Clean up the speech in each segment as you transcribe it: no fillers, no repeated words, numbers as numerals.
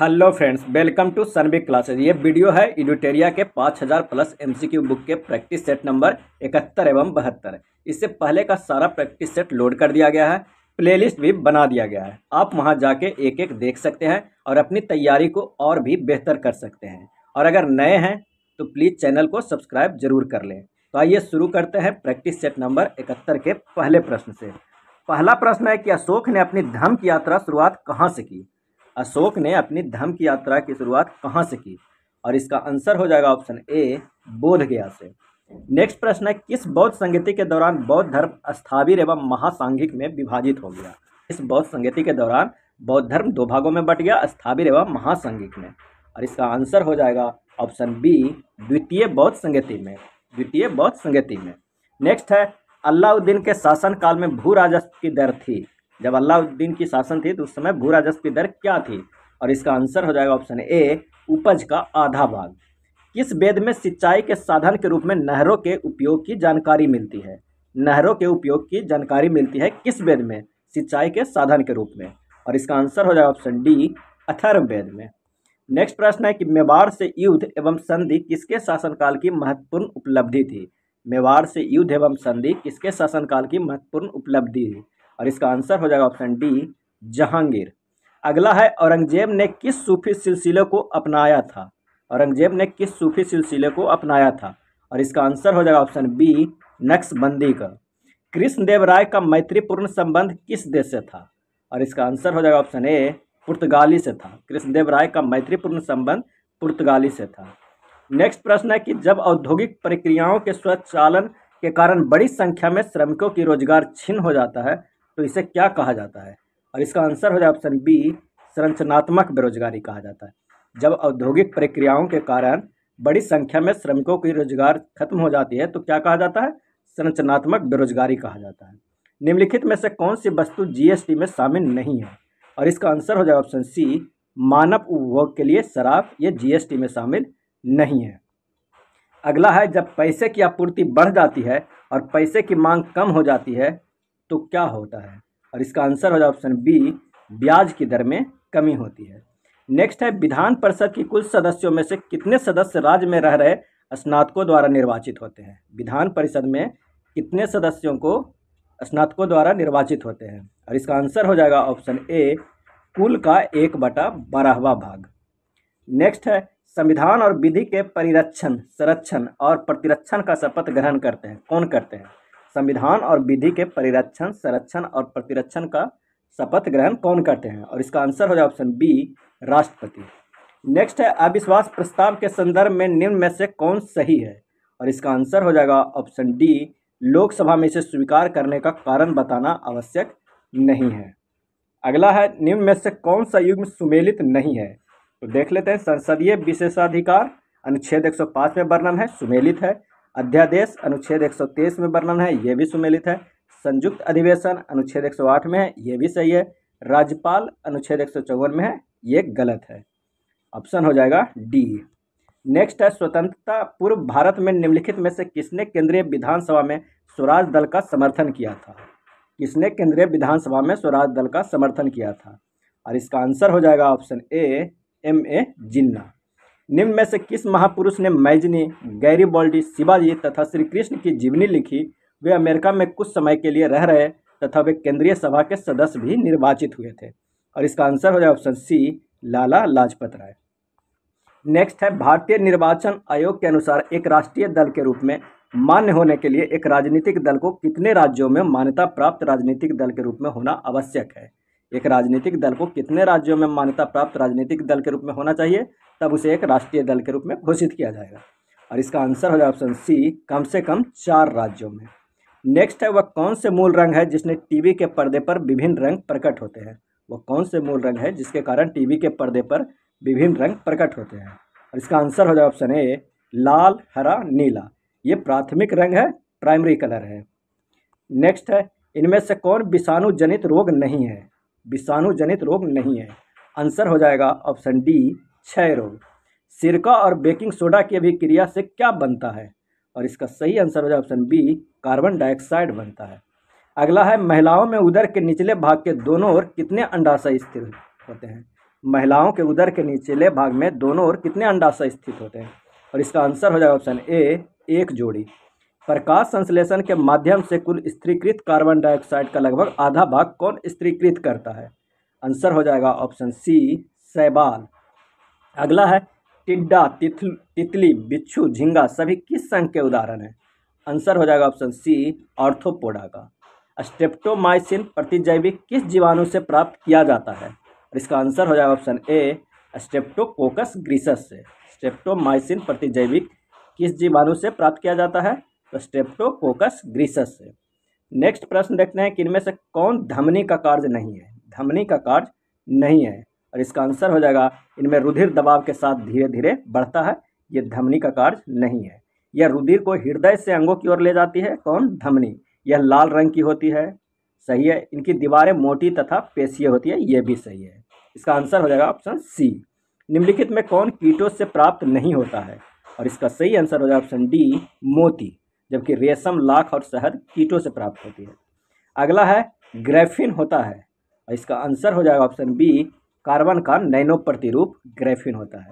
Hello friends, welcome to Sunbig classes. ये video है Edutaria के 5000 प्लस एमसीक्यू बुक के प्रैक्टिस सेट नंबर 71 एवं 72। इससे पहले का सारा प्रैक्टिस सेट लोड कर दिया गया है, प्लेलिस्ट भी बना दिया गया है। आप वहां जाके एक एक देख सकते हैं और अपनी तैयारी को और भी बेहतर कर सकते हैं। और अगर नए हैं तो प्लीज़ चैनल को सब्सक्राइब जरूर कर लें। तो आइए शुरू करते हैं प्रैक्टिस सेट नंबर 71 के पहले प्रश्न से। पहला प्रश्न है कि अशोक ने अपनी धम्म की यात्रा शुरुआत कहाँ से की। अशोक ने अपनी धम्म की यात्रा की शुरुआत कहाँ से की, और इसका आंसर हो जाएगा ऑप्शन ए, बोध गया से। नेक्स्ट प्रश्न है, किस बौद्ध संगति के दौरान बौद्ध धर्म स्थाविर एवं महासांघिक में विभाजित हो गया। इस बौद्ध संगति के दौरान बौद्ध धर्म दो भागों में बट गया, स्थाविर एवं महासांघिक में। और इसका आंसर हो जाएगा ऑप्शन बी, द्वितीय बौद्ध संगति में। द्वितीय बौद्ध संगति में। नेक्स्ट है, अलाउद्दीन के शासन काल में भू राजस्व की दर थी। जब अलाउद्दीन की शासन थी तो उस समय भू राजस्व की दर क्या थी, और इसका आंसर हो जाएगा ऑप्शन ए, उपज का आधा भाग। किस वेद में सिंचाई के साधन के रूप में नहरों के उपयोग की जानकारी मिलती है। नहरों के उपयोग की जानकारी मिलती है किस वेद में, सिंचाई के साधन के रूप में, और इसका आंसर हो जाएगा ऑप्शन डी, अथर्ववेद में। नेक्स्ट प्रश्न है कि मेवाड़ से युद्ध एवं संधि किसके शासनकाल की महत्वपूर्ण उपलब्धि थी। मेवाड़ से युद्ध एवं संधि किसके शासनकाल की महत्वपूर्ण उपलब्धि थी, और इसका आंसर हो जाएगा ऑप्शन डी, जहांगीर। अगला है, औरंगजेब ने किस सूफी सिलसिले को अपनाया था। औरंगजेब ने किस सूफी सिलसिले को अपनाया था, और इसका आंसर हो जाएगा ऑप्शन बी, नक्शबंदी का। कृष्णदेव राय का मैत्रीपूर्ण संबंध किस देश से था, और इसका आंसर हो जाएगा ऑप्शन ए, पुर्तगाली से था। कृष्णदेव राय का मैत्रीपूर्ण संबंध पुर्तगाली से था। नेक्स्ट प्रश्न है कि जब औद्योगिक प्रक्रियाओं के स्वचालन के कारण बड़ी संख्या में श्रमिकों की रोजगार छिन्न हो जाता है तो इसे क्या कहा जाता है, और इसका आंसर हो जाए ऑप्शन बी, संरचनात्मक बेरोजगारी कहा जाता है। जब औद्योगिक प्रक्रियाओं के कारण बड़ी संख्या में श्रमिकों की रोजगार खत्म हो जाती है तो क्या कहा जाता है, संरचनात्मक बेरोजगारी कहा जाता है। निम्नलिखित में से कौन सी वस्तु जीएसटी में शामिल नहीं है, और इसका आंसर हो जाए ऑप्शन सी, मानव उपभोग के लिए शराब, ये जीएसटी में शामिल नहीं है। अगला है, जब पैसे की आपूर्ति बढ़ जाती है और पैसे की मांग कम हो जाती है तो क्या होता है, और इसका आंसर हो जाए ऑप्शन बी, ब्याज की दर में कमी होती है। नेक्स्ट है, विधान परिषद की कुल सदस्यों में से कितने सदस्य राज्य में रह रहे स्नातकों द्वारा निर्वाचित होते हैं। विधान परिषद में कितने सदस्यों को स्नातकों द्वारा निर्वाचित होते हैं, और इसका आंसर हो जाएगा ऑप्शन ए, कुल का 1/12वां भाग। नेक्स्ट है, संविधान और विधि के परिरक्षण, संरक्षण और प्रतिरक्षण का शपथ ग्रहण करते हैं कौन करते हैं। संविधान और विधि के परिरक्षण, संरक्षण और प्रतिरक्षण का शपथ ग्रहण कौन करते हैं, और इसका आंसर हो जाए ऑप्शन बी, राष्ट्रपति। नेक्स्ट है, अविश्वास प्रस्ताव के संदर्भ में निम्न में से कौन सही है, और इसका आंसर हो जाएगा ऑप्शन डी, लोकसभा में इसे स्वीकार करने का कारण बताना आवश्यक नहीं है। अगला है, निम्न में से कौन सा युग्म सुमेलित नहीं है, तो देख लेते हैं। संसदीय विशेषाधिकार अनुच्छेद 105 में वर्णन है, सुमेलित है। अध्यादेश अनुच्छेद 123 में वर्णन है, ये भी सुमेलित है। संयुक्त अधिवेशन अनुच्छेद 108 में है, ये भी सही है। राज्यपाल अनुच्छेद 154 में है, ये गलत है। ऑप्शन हो जाएगा डी। नेक्स्ट है, स्वतंत्रता पूर्व भारत में निम्नलिखित में से किसने केंद्रीय विधानसभा में स्वराज दल का समर्थन किया था। किसने केंद्रीय विधानसभा में स्वराज दल का समर्थन किया था, और इसका आंसर हो जाएगा ऑप्शन ए, M.A. जिन्ना। निम्न में से किस महापुरुष ने मैजनी, गैरीबॉल्डी, शिवाजी तथा श्री कृष्ण की जीवनी लिखी। वे अमेरिका में कुछ समय के लिए रह रहे तथा वे केंद्रीय सभा के सदस्य भी निर्वाचित हुए थे, और इसका आंसर हो जाए option C, Lala Lajpat Rai. Next है, भारतीय निर्वाचन आयोग के अनुसार एक राष्ट्रीय दल के रूप में मान्य होने के लिए एक राजनीतिक दल को कितने राज्यों में मान्यता प्राप्त राजनीतिक दल के रूप में होना आवश्यक है। एक राजनीतिक दल को कितने राज्यों में मान्यता प्राप्त राजनीतिक दल के रूप में होना चाहिए, तब उसे एक राष्ट्रीय दल के रूप में घोषित किया जाएगा, और इसका आंसर हो जाए ऑप्शन सी, कम से कम 4 राज्यों में। नेक्स्ट है, वह कौन से मूल रंग है जिसने टीवी के पर्दे पर विभिन्न रंग प्रकट होते हैं। वह कौन से मूल रंग है जिसके कारण टीवी के पर्दे पर विभिन्न रंग प्रकट होते हैं, और इसका आंसर हो जाए ऑप्शन ए, लाल, हरा, नीला। ये प्राथमिक रंग है, प्राइमरी कलर है। नेक्स्ट है, इनमें से कौन विषाणु जनित रोग नहीं है। विषाणु जनित रोग नहीं है, आंसर हो जाएगा ऑप्शन डी, क्षय रोग। सिरका और बेकिंग सोडा की अभिक्रिया से क्या बनता है, और इसका सही आंसर हो जाए ऑप्शन बी, कार्बन डाइऑक्साइड बनता है। अगला है, महिलाओं में उदर के निचले भाग के दोनों ओर कितने अंडाशय स्थिर होते हैं। महिलाओं के उदर के निचले भाग में दोनों ओर कितने अंडाशय स्थित होते हैं? और इसका आंसर हो जाएगा ऑप्शन ए, एक जोड़ी। प्रकाश संश्लेषण के माध्यम से कुल स्थिरीकृत कार्बन डाइऑक्साइड का लगभग आधा भाग कौन स्थिरीकृत करता है? आंसर हो जाएगा ऑप्शन सी, शैवाल। अगला है टिड्डा, तितली, बिच्छू, झींगा सभी किस संघ के उदाहरण हैं? आंसर हो जाएगा ऑप्शन सी, ऑर्थोपोडा का। स्ट्रेप्टोमाइसिन प्रतिजैविक किस जीवाणु से प्राप्त किया जाता है? और इसका आंसर हो जाएगा ऑप्शन ए, स्ट्रेप्टोकोकस ग्रीसस से। स्ट्रेप्टोमाइसिन प्रतिजैविक किस जीवाणु से प्राप्त किया जाता है? तो स्ट्रेप्टोकोकस ग्रीसस से। नेक्स्ट प्रश्न देखते हैं कि इनमें से कौन धमनी का कार्य नहीं है? धमनी का कार्य नहीं है, और इसका आंसर हो जाएगा इनमें रुधिर दबाव के साथ धीरे धीरे बढ़ता है, ये धमनी का कार्य नहीं है। यह रुधिर को हृदय से अंगों की ओर ले जाती है, कौन? धमनी। यह लाल रंग की होती है, सही है। इनकी दीवारें मोटी तथा पेशीय होती है, यह भी सही है। इसका आंसर हो जाएगा ऑप्शन सी। निम्नलिखित में कौन कीटों से प्राप्त नहीं होता है? और इसका सही आंसर हो जाएगा ऑप्शन डी, मोती। जबकि रेशम, लाख और शहद कीटों से प्राप्त होती है। अगला है ग्रेफिन होता है, और इसका आंसर हो जाएगा ऑप्शन बी, कार्बन का नैनो प्रतिरूप ग्रेफिन होता है।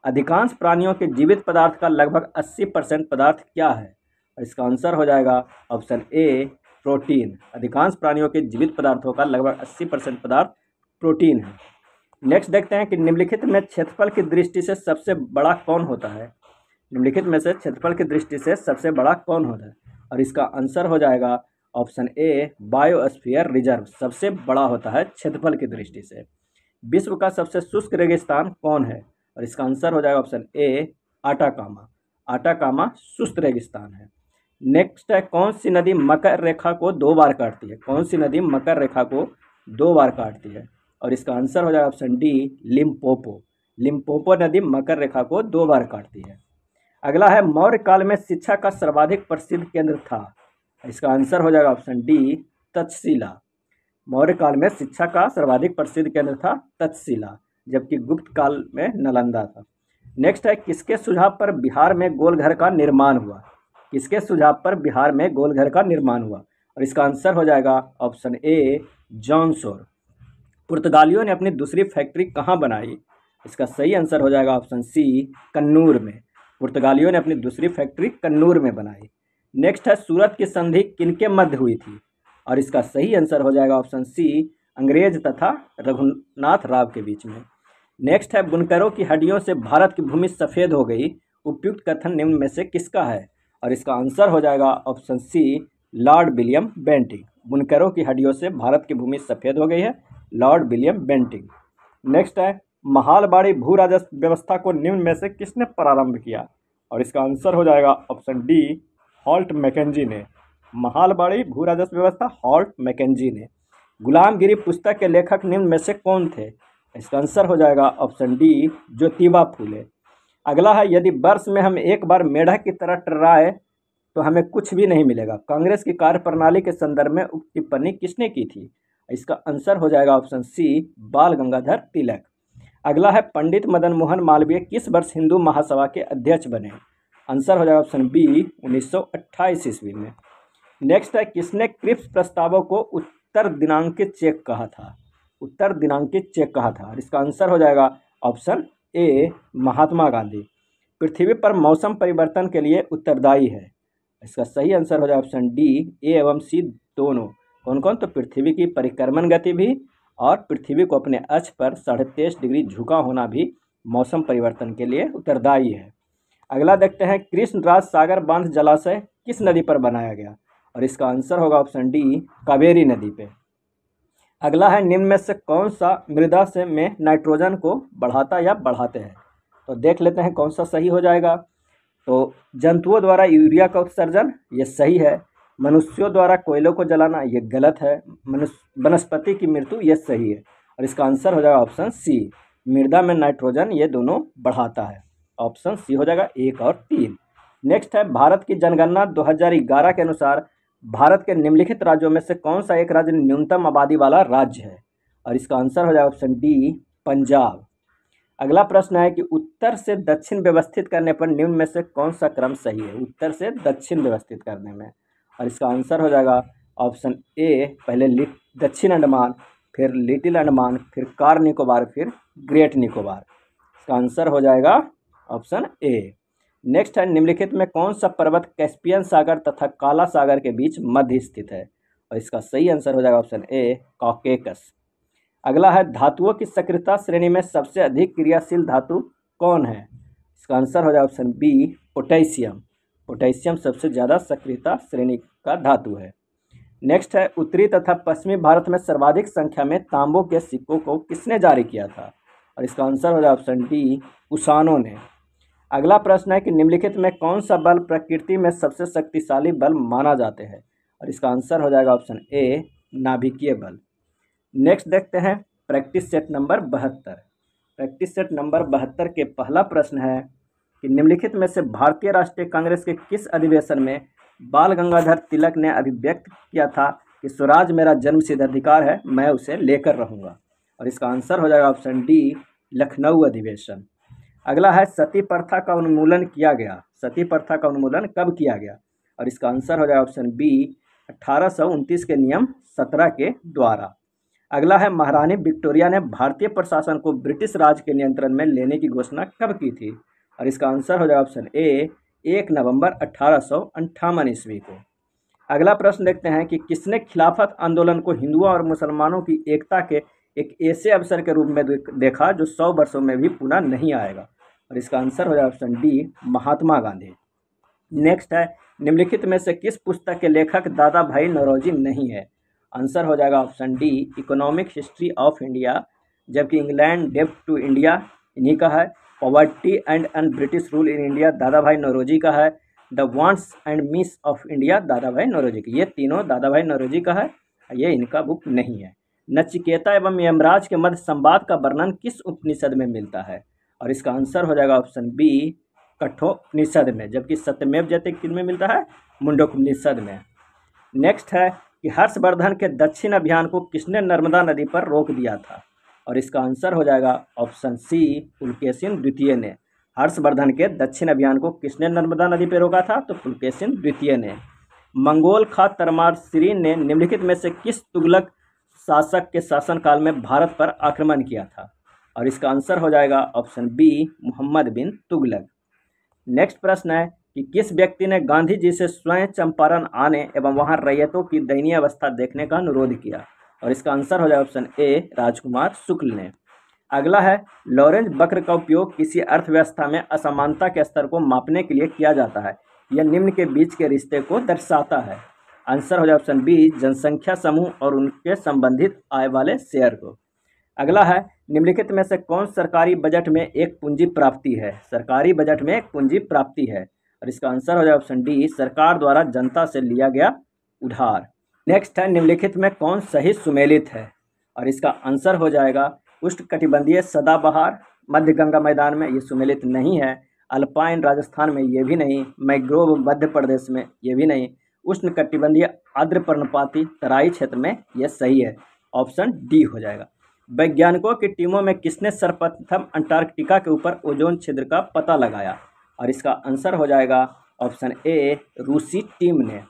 अधिकांश प्राणियों के जीवित पदार्थ का लगभग 80% पदार्थ क्या है? और इसका आंसर हो जाएगा ऑप्शन ए, प्रोटीन। अधिकांश प्राणियों के जीवित पदार्थों का लगभग 80% पदार्थ प्रोटीन है। नेक्स्ट देखते हैं कि निम्नलिखित में क्षेत्रफल की दृष्टि से सबसे बड़ा कौन होता है? निम्नलिखित में से क्षेत्रफल की दृष्टि से सबसे बड़ा कौन होता है? और इसका आंसर हो जाएगा ऑप्शन ए, बायोस्फीयर रिजर्व सबसे बड़ा होता है क्षेत्रफल की दृष्टि से। विश्व का सबसे शुष्क रेगिस्तान कौन है? और इसका आंसर हो जाएगा ऑप्शन ए, आटाकामा। आटाकामा शुष्क रेगिस्तान है। नेक्स्ट है कौन सी नदी मकर रेखा को 2 बार काटती है? कौन सी नदी मकर रेखा को 2 बार काटती है? और इसका आंसर हो जाएगा ऑप्शन डी, लिम्पोपो। लिम्पोपो नदी मकर रेखा को 2 बार काटती है। अगला है मौर्य काल में शिक्षा का सर्वाधिक प्रसिद्ध केंद्र था। इसका आंसर हो जाएगा ऑप्शन डी, तक्षशिला। मौर्य काल में शिक्षा का सर्वाधिक प्रसिद्ध केंद्र था तक्षशिला, जबकि गुप्त काल में नालंदा था। नेक्स्ट है किसके सुझाव पर बिहार में गोलघर का निर्माण हुआ? किसके सुझाव पर बिहार में गोलघर का निर्माण हुआ? और इसका आंसर हो जाएगा ऑप्शन ए, जॉन सोर। पुर्तगालियों ने अपनी दूसरी फैक्ट्री कहाँ बनाई? इसका सही आंसर हो जाएगा ऑप्शन सी, कन्नूर में। पुर्तगालियों ने अपनी दूसरी फैक्ट्री कन्नूर में बनाई। नेक्स्ट है सूरत की संधि किनके मध्य हुई थी? और इसका सही आंसर हो जाएगा ऑप्शन सी, अंग्रेज तथा रघुनाथ राव के बीच में। नेक्स्ट है बुनकरों की हड्डियों से भारत की भूमि सफ़ेद हो गई, उपयुक्त कथन निम्न में से किसका है? और इसका आंसर हो जाएगा option C, Lord William Bentinck. बुनकरों की हड्डियों से भारत की भूमि सफ़ेद हो गई है, लॉर्ड विलियम बेंटिंग। नेक्स्ट है महालबाड़ी भू राजस्व व्यवस्था को निम्न में से किसने प्रारंभ किया? और इसका आंसर हो जाएगा ऑप्शन डी, हॉल्ट मैकेंजी ने। महालबाड़ी भू राजस्व व्यवस्था हॉल्ट मैकेंजी ने। गुलामगिरी पुस्तक के लेखक निम्न में से कौन थे? इसका आंसर हो जाएगा ऑप्शन डी, ज्योतिबा फूले। अगला है यदि वर्ष में हम एक बार मेढक की तरह टर्राए तो हमें कुछ भी नहीं मिलेगा, कांग्रेस की कार्यप्रणाली के संदर्भ में उक्त टिप्पणी किसने की थी? इसका आंसर हो जाएगा ऑप्शन सी, बाल गंगाधर तिलक। अगला है पंडित मदन मोहन मालवीय किस वर्ष हिंदू महासभा के अध्यक्ष बने? आंसर हो जाएगा ऑप्शन बी, 1928 ईस्वी में। नेक्स्ट है किसने क्रिप्स प्रस्तावों को उत्तर दिनांकित चेक कहा था? उत्तर दिनांकित चेक कहा था, और इसका आंसर हो जाएगा ऑप्शन ए, महात्मा गांधी। पृथ्वी पर मौसम परिवर्तन के लिए उत्तरदायी है, इसका सही आंसर हो जाएगा ऑप्शन डी, ए एवं सी दोनों। कौन कौन? तो पृथ्वी की परिक्रमण गति भी और पृथ्वी को अपने अक्ष पर 23.5 डिग्री झुका होना भी मौसम परिवर्तन के लिए उत्तरदायी है। अगला देखते हैं कृष्णराज सागर बांध जलाशय किस नदी पर बनाया गया? और इसका आंसर होगा ऑप्शन डी, कावेरी नदी पे। अगला है निम्न में से कौन सा मृदा से में नाइट्रोजन को बढ़ाता या बढ़ाते हैं? तो देख लेते हैं कौन सा सही हो जाएगा। तो जंतुओं द्वारा यूरिया का उत्सर्जन, ये सही है। मनुष्यों द्वारा कोयलों को जलाना, ये गलत है। वनस्पति की मृत्यु, ये सही है। और इसका आंसर हो जाएगा ऑप्शन सी, मृदा में नाइट्रोजन ये दोनों बढ़ाता है। ऑप्शन सी हो जाएगा 1 और 3। नेक्स्ट है भारत की जनगणना 2011 के अनुसार भारत के निम्नलिखित राज्यों में से कौन सा एक राज्य न्यूनतम आबादी वाला राज्य है? और इसका आंसर हो जाएगा ऑप्शन डी, पंजाब। अगला प्रश्न है कि उत्तर से दक्षिण व्यवस्थित करने पर निम्न में से कौन सा क्रम सही है? उत्तर से दक्षिण व्यवस्थित करने में, और इसका आंसर हो जाएगा ऑप्शन ए, पहले दक्षिण अंडमान, फिर लिटिल अंडमान, फिर कार निकोबार, फिर ग्रेट निकोबार। इसका आंसर हो जाएगा ऑप्शन ए। नेक्स्ट है, निम्नलिखित में कौन सा पर्वत कैस्पियन सागर तथा काला सागर के बीच मध्य स्थित है? और इसका सही आंसर हो जाएगा ऑप्शन ए, कॉकेकस। अगला है, धातुओं की सक्रियता श्रेणी में सबसे अधिक क्रियाशील धातु कौन है? इसका आंसर हो जाएगा ऑप्शन बी, पोटेशियम। पोटेशियम सबसे ज़्यादा सक्रियता श्रेणी का धातु है। नेक्स्ट है, उत्तरी तथा पश्चिमी भारत में सर्वाधिक संख्या में तांबों के सिक्कों को किसने जारी किया था? और इसका आंसर हो जाएगा ऑप्शन डी, कुषाणों ने। अगला प्रश्न है कि निम्नलिखित में कौन सा बल प्रकृति में सबसे शक्तिशाली बल माना जाते हैं? और इसका आंसर हो जाएगा ऑप्शन ए, नाभिकीय बल। नेक्स्ट देखते हैं practice set number 72। Practice set number 72 के पहला प्रश्न है कि निम्नलिखित में से भारतीय राष्ट्रीय कांग्रेस के किस अधिवेशन में बाल गंगाधर तिलक ने अभिव्यक्त किया था कि स्वराज मेरा जन्मसिद्ध अधिकार है, मैं उसे लेकर रहूँगा? और इसका आंसर हो जाएगा ऑप्शन डी, लखनऊ अधिवेशन। अगला है, सती प्रथा का उन्मूलन किया गया। सती प्रथा का उन्मूलन कब किया गया? और इसका आंसर हो जाएगा ऑप्शन बी, 1829 के नियम 17 के द्वारा। अगला है, महारानी विक्टोरिया ने भारतीय प्रशासन को ब्रिटिश राज के नियंत्रण में लेने की घोषणा कब की थी? और इसका आंसर हो जाएगा ऑप्शन ए, 1 नवंबर 1858 ईस्वी को। अगला प्रश्न देखते हैं कि किसने खिलाफत आंदोलन को हिंदुओं और मुसलमानों की एकता के एक ऐसे अवसर के रूप में देखा जो 100 वर्षों में भी पूरा नहीं आएगा? और इसका आंसर हो जाएगा option D, Mahatma Gandhi. Next है, निम्नलिखित में से किस पुस्तक के लेखक दादा भाई नौरोजी नहीं है? आंसर हो जाएगा option D, economic history of India, जबकि इंग्लैंड डेब्ट टू इंडिया इन्हीं का है। Poverty and British rule in India दादा भाई नौरोजी का है। The wants and means of India दादा भाई नौरोजी की, ये तीनों दादा भाई नौरोजी का है, ये इनका बुक नहीं है। नचिकेता एवं यमराज के मध्य संवाद का वर्णन किस उपनिषद में मिलता है? और इसका आंसर हो जाएगा ऑप्शन बी, कठोपनिषद में, जबकि सत्यमेव जयते किन में मिलता है? मुंडकोपनिषद में। नेक्स्ट है कि हर्षवर्धन के दक्षिण अभियान को किसने नर्मदा नदी पर रोक दिया था? और इसका आंसर हो जाएगा ऑप्शन सी, पुलकेशिन द्वितीय ने। हर्षवर्धन के दक्षिण अभियान को किसने नर्मदा नदी पर रोका था? तो पुलकेशिन द्वितीय ने। मंगोल खा तरमार शिरीन ने निम्नलिखित में से किस तुगलक शासक के शासनकाल में भारत पर आक्रमण किया था? और इसका आंसर हो जाएगा ऑप्शन बी, मोहम्मद बिन तुगलक। नेक्स्ट प्रश्न है कि किस व्यक्ति ने गांधी जी से स्वयं चंपारण आने एवं वहां रैयतों की दयनीय अवस्था देखने का अनुरोध किया? और इसका आंसर हो जाएगा ऑप्शन ए, राजकुमार शुक्ल ने। अगला है, लॉरेंज वक्र का उपयोग किसी अर्थव्यवस्था में असमानता के स्तर को मापने के लिए किया जाता है, यह निम्न के बीच के रिश्ते को दर्शाता है? आंसर हो जाए ऑप्शन बी, जनसंख्या समूह और उनके संबंधित आय वाले शेयर को। अगला है, निम्नलिखित में से कौन सरकारी बजट में एक पूंजी प्राप्ति है? सरकारी बजट में एक पूंजी प्राप्ति है, और इसका आंसर हो जाए ऑप्शन डी, सरकार द्वारा जनता से लिया गया उधार। नेक्स्ट है, निम्नलिखित में कौन सही सुमेलित है? और इसका आंसर हो जाएगा उष्णकटिबंधीय सदाबहार मध्य गंगा मैदान में, ये सुमेलित नहीं है। अल्पाइन राजस्थान में, ये भी नहीं। मैग्रोव मध्य प्रदेश में, ये भी नहीं। उष्णकटिबंधीय आर्द्र पर्णपाती तराई क्षेत्र में, यह सही है, ऑप्शन डी हो जाएगा। वैज्ञानिकों की टीमों में किसने सर्वप्रथम अंटार्कटिका के ऊपर ओजोन छिद्र का पता लगाया? और इसका आंसर हो जाएगा ऑप्शन ए, रूसी टीम ने।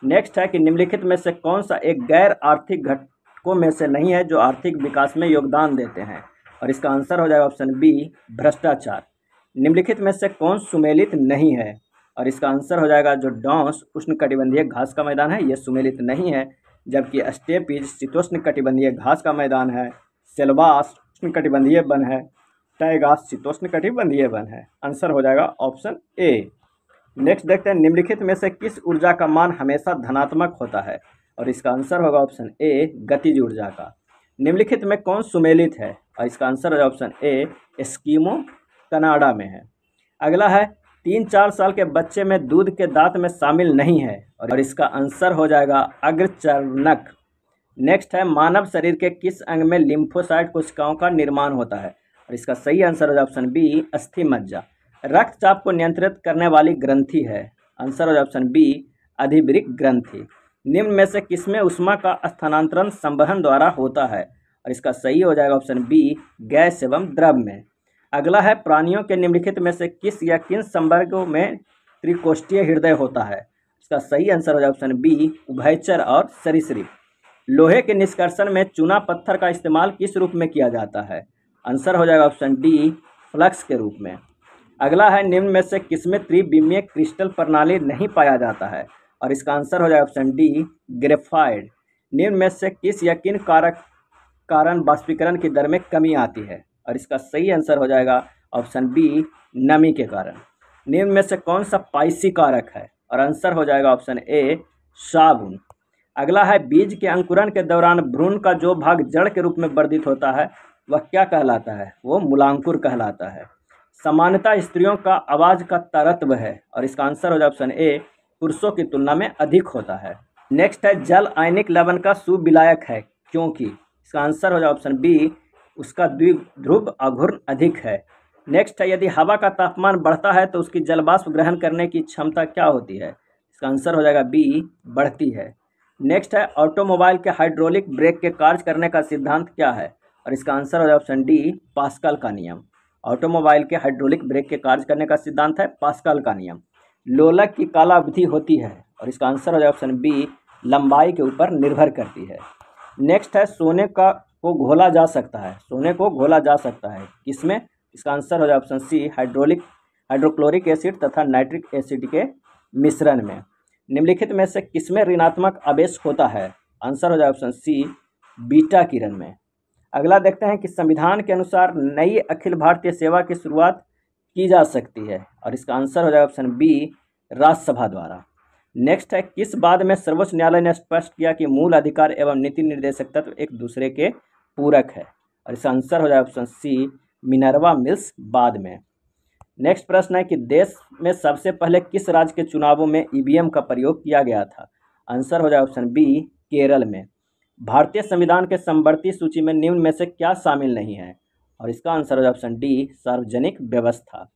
नेक्स्ट है कि निम्नलिखित में से कौन सा एक गैर आर्थिक घटकों में से नहीं है जो आर्थिक विकास में योगदान देते हैं? और इसका आंसर हो जाएगा ऑप्शन बी, भ्रष्टाचार। निम्नलिखित में से कौन सुमेलित नहीं है? और इसका आंसर हो जाएगा जो डॉन्स उष्णकटिबंधीय घास का मैदान है, ये सुमेलित नहीं है, जबकि स्टेपीज शीतोष्ण कटिबंधीय घास का मैदान है। सेल्वास उष्णकटिबंधीय वन है। टाइगास शीतोष्ण कटिबंधीय वन है। आंसर हो जाएगा ऑप्शन ए। नेक्स्ट देखते हैं, निम्नलिखित में से किस ऊर्जा का मान हमेशा धनात्मक होता है? और इसका आंसर होगा ऑप्शन ए, गतिज ऊर्जा का। निम्नलिखित में कौन सुमेलित है? और इसका आंसर है ऑप्शन ए, एस्किमो कनाडा में है। अगला है, 3-4 साल के बच्चे में दूध के दांत में शामिल नहीं है, और इसका आंसर हो जाएगा अग्रचर्णक। नेक्स्ट है, मानव शरीर के किस अंग में लिम्फोसाइट कोशिकाओं का निर्माण होता है? और इसका सही आंसर हो जाए ऑप्शन बी, अस्थि मज्जा। रक्तचाप को नियंत्रित करने वाली ग्रंथि है। आंसर हो जाए ऑप्शन बी, अधिवृक्क ग्रंथि। निम्न में से किसमें ऊष्मा का स्थानांतरण संवहन द्वारा होता है? और इसका सही हो जाएगा ऑप्शन बी, गैस एवं द्रव में। अगला है, प्राणियों के निम्नलिखित में से किस या किन संवर्गों में त्रिकोष्ठीय हृदय होता है? इसका सही आंसर हो जाए ऑप्शन बी, उभयचर और सरीसृप। लोहे के निष्कर्षण में चूना पत्थर का इस्तेमाल किस रूप में किया जाता है? आंसर हो जाएगा ऑप्शन डी, फ्लक्स के रूप में। अगला है, निम्न में से किसमें त्रिविमीय क्रिस्टल प्रणाली नहीं पाया जाता है? और इसका आंसर हो जाएगा ऑप्शन डी, ग्रेफाइट। निम्न में से किस या किन कारण वाष्पीकरण की दर में कमी आती है? और इसका सही आंसर हो जाएगा ऑप्शन बी, नमी के कारण। निम्न में से कौन सा पाइसी कारक है? और आंसर हो जाएगा ऑप्शन ए, साबुन। अगला है, बीज के अंकुरण के दौरान भ्रूण का जो भाग जड़ के रूप में वर्धित होता है वह क्या कहलाता है? वो मूलांकुर कहलाता है। सामान्यतः स्त्रियों का आवाज का तरत्व है, और इसका आंसर हो जाएगा ऑप्शन ए, पुरुषों की तुलना में अधिक होता है। नेक्स्ट है, जल आयनिक लवण का सुविलायक है क्योंकि? इसका आंसर हो जाएगा ऑप्शन बी, उसका द्विध्रुव आघूर्ण अधिक है। नेक्स्ट है, यदि हवा का तापमान बढ़ता है तो उसकी जलवाष्प ग्रहण करने की क्षमता क्या होती है? इसका आंसर हो जाएगा बी, बढ़ती है। नेक्स्ट है, ऑटोमोबाइल के हाइड्रोलिक ब्रेक के कार्य करने का सिद्धांत क्या है? और इसका आंसर हो जाएगा ऑप्शन डी, पास्कल का नियम। ऑटोमोबाइल के हाइड्रोलिक ब्रेक के कार्य करने का सिद्धांत है पास्कल का नियम। लोलक की कालावधि होती है, और इसका आंसर हो जाएगा ऑप्शन बी, लंबाई के ऊपर निर्भर करती है। नेक्स्ट है, सोने को घोला जा सकता है। सोने को घोला जा सकता है किसमें? इसका आंसर हो जाएगा ऑप्शन सी, हाइड्रोक्लोरिक एसिड तथा नाइट्रिक एसिड के मिश्रण में। निम्नलिखित में से किसमें ऋणात्मक आवेश होता है? आंसर हो जाएगा ऑप्शन सी, बीटा किरण में। अगला देखते हैं कि संविधान के अनुसार नई अखिल भारतीय सेवा की शुरुआत की जा सकती है, और इसका आंसर हो जाएगा ऑप्शन बी, राज्यसभा द्वारा। नेक्स्ट है, किस बाद में सर्वोच्च न्यायालय ने स्पष्ट किया कि मूल अधिकार एवं नीति निर्देशक तत्व एक दूसरे के पूरक है? और इसका आंसर हो जाएगा ऑप्शन सी, मिनर्वा मिल्स बाद में। नेक्स्ट प्रश्न है कि देश में सबसे पहले किस राज्य के चुनावों में ईवीएम का प्रयोग किया गया था? आंसर हो जाएगा ऑप्शन बी, केरल में। भारतीय संविधान के समवर्ती सूची में निम्न में से क्या शामिल नहीं है? और इसका आंसर हो जाएगा ऑप्शन डी, सार्वजनिक व्यवस्था।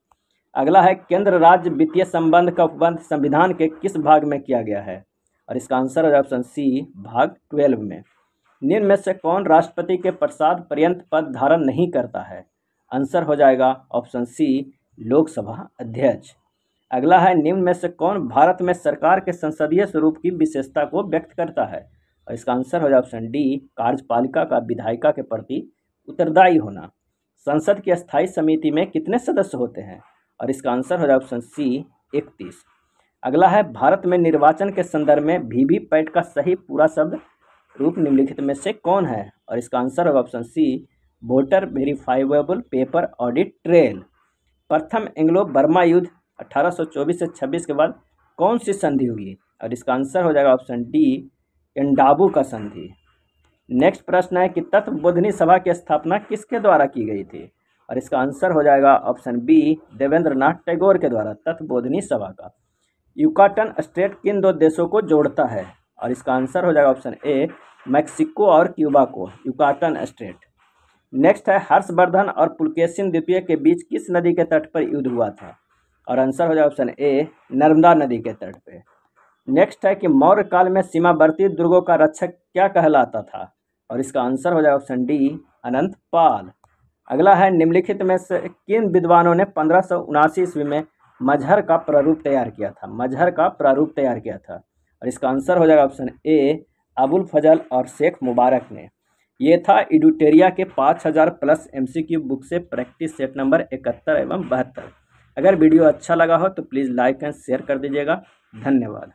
अगला है, केंद्र राज्य वित्तीय संबंध का उपबंध संविधान के किस भाग में किया गया है? और इसका आंसर हो जाएगा ऑप्शन सी, भाग 12 में। निम्न में से कौन राष्ट्रपति के प्रसाद पर्यंत पद धारण नहीं करता है? आंसर हो जाएगा ऑप्शन सी, लोकसभा अध्यक्ष। अगला है, निम्न में से कौन भारत में सरकार के संसदीय स्वरूप की विशेषता को व्यक्त करता है? और इसका आंसर हो जाएगा ऑप्शन डी, कार्यपालिका का विधायिका के प्रति उत्तरदायी होना। संसद की स्थायी समिति में कितने सदस्य होते हैं? और इसका आंसर हो जाएगा ऑप्शन सी, 31। अगला है, भारत में निर्वाचन के संदर्भ में वीवीपैट का सही पूरा शब्द रूप निम्नलिखित में से कौन है? और इसका आंसर होगा option C, voter verifiable paper audit trail. प्रथम एंग्लो बर्मा युद्ध 1824 से 26 के बाद कौन सी संधि हुई? और इसका आंसर हो जाएगा ऑप्शन डी, एंडाबू का संधि। नेक्स्ट प्रश्न है कि तत्वबोधिनी सभा की स्थापना किसके द्वारा की गई थी? और इसका आंसर हो जाएगा ऑप्शन बी, देवेंद्रनाथ टैगोर के द्वारा तत्वबोधिनी सभा का। युकाटन स्टेट किन दो देशों को जोड़ता है? और इसका आंसर हो जाएगा ऑप्शन ए, मैक्सिको और क्यूबा को, युकाटन स्टेट। नेक्स्ट है, हर्षवर्धन और पुलकेशिन द्वितीय के बीच किस नदी के तट पर युद्ध हुआ था? और आंसर हो जाएगा ऑप्शन ए, नर्मदा नदी के तट पे। नेक्स्ट है कि मौर्य काल में सीमावर्ती दुर्गों का रक्षक क्या कहलाता था? और इसका आंसर हो जाएगा ऑप्शन डी, अनंतपाल। अगला है, निम्नलिखित में से किन विद्वानों ने 1579 ईस्वी में मजहर का प्रारूप तैयार किया था? मजहर का प्रारूप तैयार किया था। और इसका आंसर हो जाएगा ऑप्शन ए, अबुल फजल और शेख मुबारक ने। ये था एडुटेरिया के 5000 प्लस MCQ बुक से प्रैक्टिस सेट नंबर 71 एवं 72। अगर वीडियो अच्छा लगा हो तो प्लीज़ लाइक एंड शेयर कर दीजिएगा। धन्यवाद।